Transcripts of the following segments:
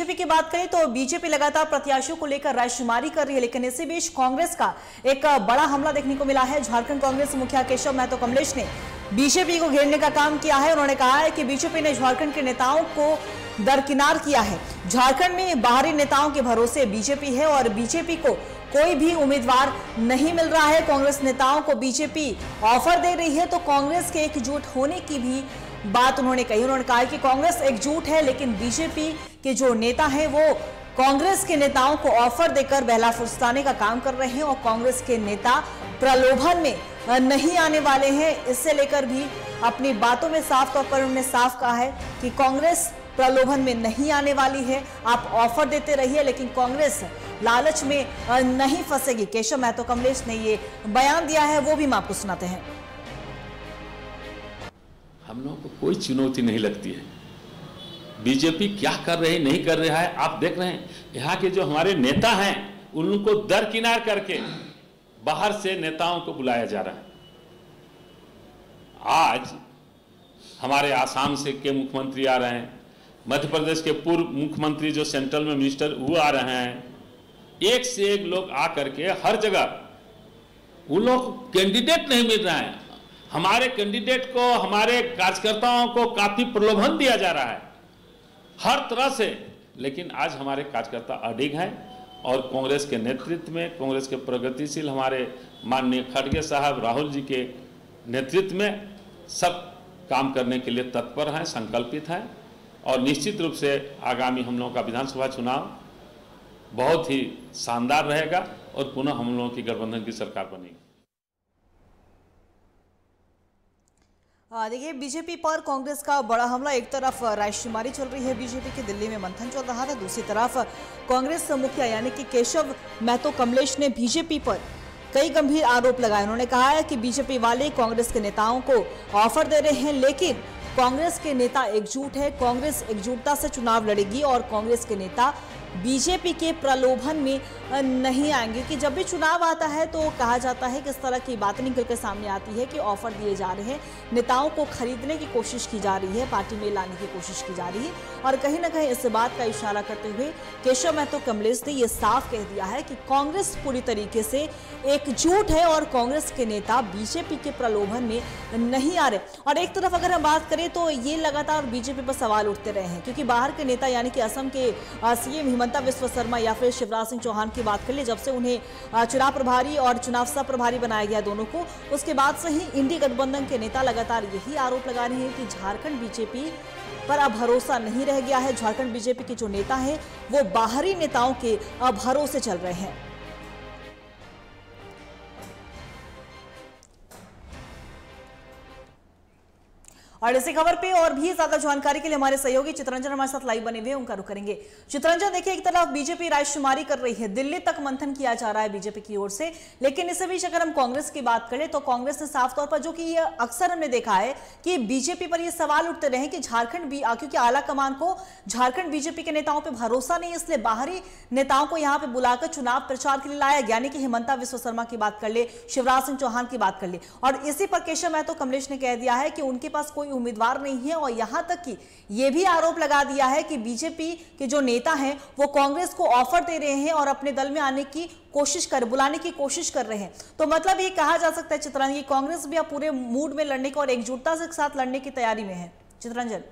BJP की बात करें तो बीजेपी लगातार प्रत्याशियों को लेकर रायशुमारी कर रही है, लेकिन इसी बीच कांग्रेस का एक बड़ा हमला देखने को मिला है। झारखंड कांग्रेस मुखिया केशव महतो कमलेश ने बीजेपी को घेरने का काम किया है। उन्होंने कहा है कि बीजेपी ने झारखंड के नेताओं को दरकिनार किया है। झारखंड में बाहरी नेताओं के भरोसे बीजेपी है और बीजेपी को कोई भी उम्मीदवार नहीं मिल रहा है। कांग्रेस नेताओं को बीजेपी ऑफर दे रही है, तो कांग्रेस के एकजुट होने की भी बात उन्होंने कही। उन्होंने कहा कि कांग्रेस एकजुट है, लेकिन बीजेपी के जो नेता हैं वो कांग्रेस के नेताओं को ऑफर देकर बहला फुसलाने का काम कर रहे हैं और कांग्रेस के नेता प्रलोभन में नहीं आने वाले हैं। इससे लेकर भी अपनी बातों में साफ तौर पर उन्होंने साफ कहा है कि कांग्रेस प्रलोभन में नहीं आने वाली है। आप ऑफर देते रहिए, लेकिन कांग्रेस लालच में नहीं फंसेगी। केशव महतो कमलेश ने ये बयान दिया है, वो भी हम आपको सुनाते हैं। हम लोगों को कोई चुनौती नहीं लगती है। बीजेपी क्या कर रही नहीं कर रहा है आप देख रहे हैं। यहाँ के जो हमारे नेता हैं उनको दरकिनार करके बाहर से नेताओं को बुलाया जा रहा है। आज हमारे आसाम से के मुख्यमंत्री आ रहे हैं, मध्य प्रदेश के पूर्व मुख्यमंत्री जो सेंट्रल में मिनिस्टर वो आ रहे हैं। एक से एक लोग आ करके हर जगह उन लोग कैंडिडेट नहीं मिल रहा है। हमारे कैंडिडेट को, हमारे कार्यकर्ताओं को काफी प्रलोभन दिया जा रहा है हर तरह से। लेकिन आज हमारे कार्यकर्ता अडिग हैं और कांग्रेस के नेतृत्व में, कांग्रेस के प्रगतिशील हमारे माननीय खड़गे साहब, राहुल जी के नेतृत्व में सब काम करने के लिए तत्पर हैं, संकल्पित हैं। और निश्चित रूप से आगामी हम लोगों का विधानसभा चुनाव बहुत ही शानदार रहेगा और पुनः हम लोगों की गठबंधन की सरकार बनेगी। देखिए, बीजेपी पर कांग्रेस का बड़ा हमला। एक तरफ रायशुमारी चल रही है बीजेपी के, दिल्ली में मंथन चल रहा था, दूसरी तरफ कांग्रेस मुखिया यानी कि केशव महतो कमलेश ने बीजेपी पर कई गंभीर आरोप लगाए। उन्होंने कहा है कि बीजेपी वाले कांग्रेस के नेताओं को ऑफर दे रहे हैं, लेकिन कांग्रेस के नेता एकजुट है। कांग्रेस एकजुटता से चुनाव लड़ेगी और कांग्रेस के नेता बीजेपी के प्रलोभन में नहीं आएंगे। कि जब भी चुनाव आता है तो कहा जाता है कि इस तरह की बातें निकल कर सामने आती है कि ऑफर दिए जा रहे हैं, नेताओं को खरीदने की कोशिश की जा रही है, पार्टी में लाने की कोशिश की जा रही है। और कहीं ना कहीं इस बात का इशारा करते हुए केशव महतो कमलेश ने यह साफ कह दिया है कि कांग्रेस पूरी तरीके से एकजुट है और कांग्रेस के नेता बीजेपी के प्रलोभन में नहीं आ रहे। और एक तरफ अगर हम बात करें तो ये लगातार बीजेपी पर सवाल उठते रहे हैं, क्योंकि बाहर के नेता यानी कि असम के सीएम हिमंता बिस्वा शर्मा या फिर शिवराज सिंह चौहान की बात कर ले, जब से उन्हें चुनाव प्रभारी और चुनाव सह प्रभारी बनाया गया दोनों को, उसके बाद से ही इंडी गठबंधन के नेता लगातार यही आरोप लगा रहे हैं कि झारखंड बीजेपी पर अब भरोसा नहीं रह गया है। झारखंड बीजेपी के जो नेता हैं वो बाहरी नेताओं के भरोसे चल रहे हैं। और इसी खबर पे और भी ज्यादा जानकारी के लिए हमारे सहयोगी चित्रंजन हमारे साथ लाइव बने हुए, उनका रुख करेंगे। चित्रंजन, देखिए, एक तरफ बीजेपी रायशुमारी कर रही है, दिल्ली तक मंथन किया जा रहा है बीजेपी की ओर से, लेकिन इसी बीच अगर हम कांग्रेस की बात करें तो कांग्रेस ने साफ तौर पर, जो कि ये अक्सर हमने देखा है कि बीजेपी पर ये सवाल उठते रहे कि झारखंड भी, क्योंकि आला कमान को झारखंड बीजेपी के नेताओं पर भरोसा नहीं, इसलिए बाहरी नेताओं को यहाँ पे बुलाकर चुनाव प्रचार के लिए लाया गया। यानी कि हिमंता बिस्वा शर्मा की बात कर ले, शिवराज सिंह चौहान की बात कर ले, और इसी पर केशव महतो कमलेश ने कह दिया है कि उनके पास कोई उम्मीदवार नहीं है। और यहां तक कि यह भी आरोप लगा दिया है कि बीजेपी के जो नेता हैं वो कांग्रेस को ऑफर दे रहे हैं और अपने दल में आने की बुलाने की कोशिश कर रहे हैं। तो मतलब ये कहा जा सकता है चित्रंजन की कांग्रेस भी अब पूरे मूड में लड़ने को और एकजुटता के साथ लड़ने की तैयारी में है। चित्रंजन,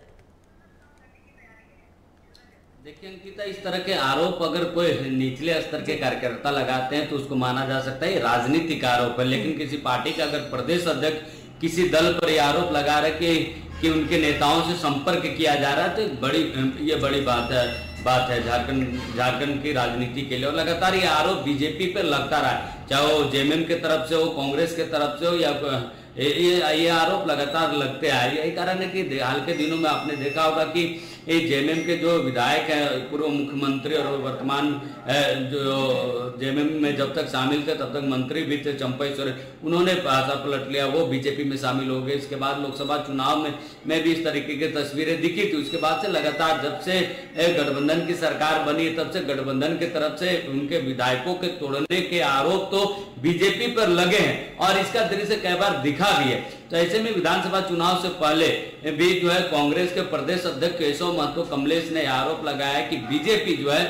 देखिए अंकिता, इस तरह के आरोप अगर कोई निचले स्तर के कार्यकर्ता लगाते हैं तो उसको माना जा सकता है राजनीतिक आरोप है, लेकिन किसी पार्टी का अगर प्रदेश अध्यक्ष किसी दल पर यह आरोप लगा रहे कि उनके नेताओं से संपर्क किया जा रहा है तो ये बड़ी बात है झारखंड की राजनीति के लिए। और लगातार ये आरोप बीजेपी पर लगता रहा है, चाहे वो जेएमएम के तरफ से हो, कांग्रेस के तरफ से हो, या ये आरोप लगातार लगते आए। यही कारण है कि हाल के दिनों में आपने देखा होगा कि जेएमएम के जो विधायक हैं, पूर्व मुख्यमंत्री और वर्तमान जो जेएमएम में जब तक शामिल थे तब तक मंत्री भी थे, चंपई सोरेन, उन्होंने पासा पलट लिया, वो बीजेपी में शामिल हो गए। इसके बाद लोकसभा चुनाव में भी इस तरीके की तस्वीरें दिखी थी। उसके बाद से लगातार जब से गठबंधन की सरकार बनी तब से गठबंधन की तरफ से उनके विधायकों के तोड़ने के आरोप तो बीजेपी पर लगे हैं और इसका दृश्य कई बार दिखा भी है। तो ऐसे में विधानसभा चुनाव से पहले भी जो है कांग्रेस के प्रदेश अध्यक्ष केशव महतो कमलेश ने आरोप लगाया कि बीजेपी जो है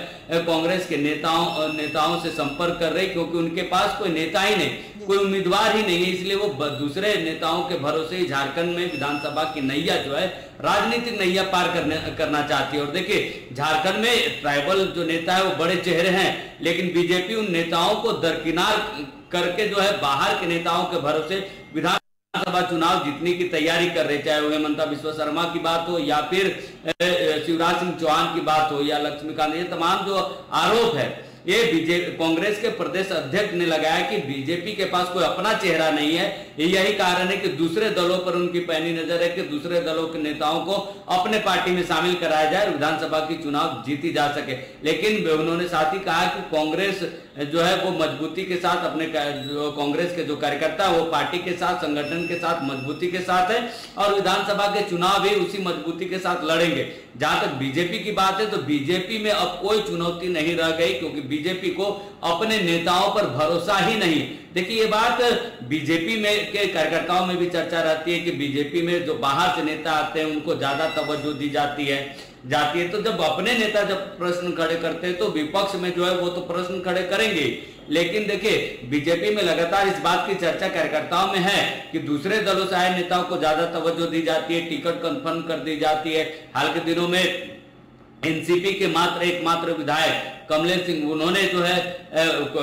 कांग्रेस के नेताओं से संपर्क कर रही, क्योंकि उनके पास कोई नेता ही नहीं, कोई उम्मीदवार ही नहीं है, इसलिए वो दूसरे नेताओं के भरोसे ही झारखंड में विधानसभा की नैया जो है राजनीतिक नैया पार करना चाहती है। और देखिए झारखंड में ट्राइबल जो नेता है वो बड़े चेहरे हैं, लेकिन बीजेपी उन नेताओं को दरकिनार करके जो है बाहर के नेताओं के भरोसे विधानसभा चुनाव जीतने की तैयारी कर रहे, चाहे वो हेमंता बिस्वा शर्मा की बात हो या फिर शिवराज सिंह चौहान की बात हो या लक्ष्मीकांत, ये तमाम जो आरोप है ये बीजेपी कांग्रेस के प्रदेश अध्यक्ष ने लगाया कि बीजेपी के पास कोई अपना चेहरा नहीं है। यही कारण है कि दूसरे दलों पर उनकी पैनी नजर है कि दूसरे दलों के नेताओं को अपने पार्टी में शामिल कराया जाए और विधानसभा की चुनाव जीती जा सके। लेकिन उन्होंने साथ ही कहा कि कांग्रेस जो है वो मजबूती के साथ अपने कांग्रेस के जो कार्यकर्ता वो पार्टी के साथ, संगठन के साथ मजबूती के साथ है और विधानसभा के चुनाव भी उसी मजबूती के साथ लड़ेंगे। जहां तक बीजेपी की बात है तो बीजेपी में अब कोई चुनौती नहीं रह गई, क्योंकि बीजेपी को अपने नेताओं पर भरोसा ही नहीं। देखिए ये बात बीजेपी में के कार्यकर्ताओं में भी चर्चा रहती है कि बीजेपी में जो बाहर से नेता आते हैं उनको ज्यादा तवज्जो दी जाती है। तो जब अपने नेता जब प्रश्न खड़े करते हैं तो विपक्ष में जो है वो तो प्रश्न खड़े करेंगे। लेकिन देखिए बीजेपी में लगातार इस बात की चर्चा कार्यकर्ताओं में है कि दूसरे दलों से आए नेताओं को ज्यादा तवज्जो दी जाती है, टिकट कंफर्म कर दी जाती है। हाल के दिनों में एनसीपी के एकमात्र विधायक कमलेश सिंह, उन्होंने जो है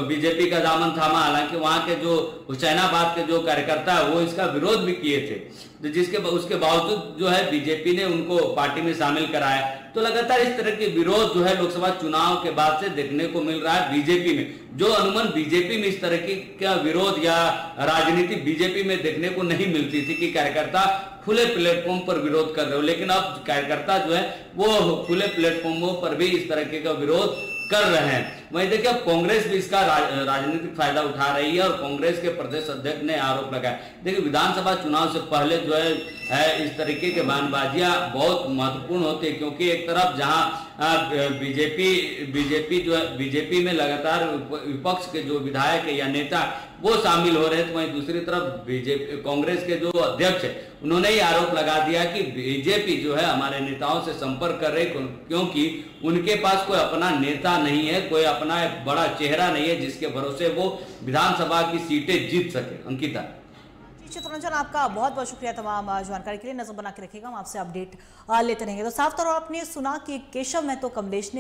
बीजेपी का दामन थामा, हालांकि वहां के जो हुसैनाबाद के जो कार्यकर्ता है वो इसका विरोध भी किए थे, उसके बावजूद जो है बीजेपी ने उनको पार्टी में शामिल कराया। तो लगातार इस तरह के विरोध जो है लोकसभा चुनाव के बाद से देखने को मिल रहा है बीजेपी में। जो अनुमान बीजेपी में इस तरह की का विरोध या राजनीति बीजेपी में देखने को नहीं मिलती थी कि कार्यकर्ता खुले प्लेटफॉर्म पर विरोध कर रहे हो, लेकिन अब कार्यकर्ता जो है वो खुले प्लेटफॉर्मों पर भी इस तरह का विरोध कर रहे हैं। वहीं देखिए अब कांग्रेस भी इसका राजनीतिक फायदा उठा रही है और कांग्रेस के प्रदेश अध्यक्ष ने आरोप लगाया। देखिए विधानसभा चुनाव से पहले जो है इस तरीके के बयानबाजियां बहुत महत्वपूर्ण होती है, क्योंकि एक तरफ जहां बीजेपी में लगातार विपक्ष के जो विधायक है या नेता वो शामिल हो रहे थे, वहीं दूसरी तरफ कांग्रेस के जो अध्यक्ष है उन्होंने ही आरोप लगा दिया कि बीजेपी जो है हमारे नेताओं से संपर्क कर रही, क्योंकि उनके पास कोई अपना नेता नहीं है, कोई अपना एक बड़ा चेहरा नहीं है जिसके भरोसे वो विधानसभा की सीटें जीत सके। अंकिता, चित्ररंजन आपका बहुत बहुत शुक्रिया तमाम जानकारी के लिए। नजर बना के रखिएगा, हम आपसे अपडेट लेते रहेंगे। तो साफ तौर पर आपने सुना कि केशव महतो कमलेश ने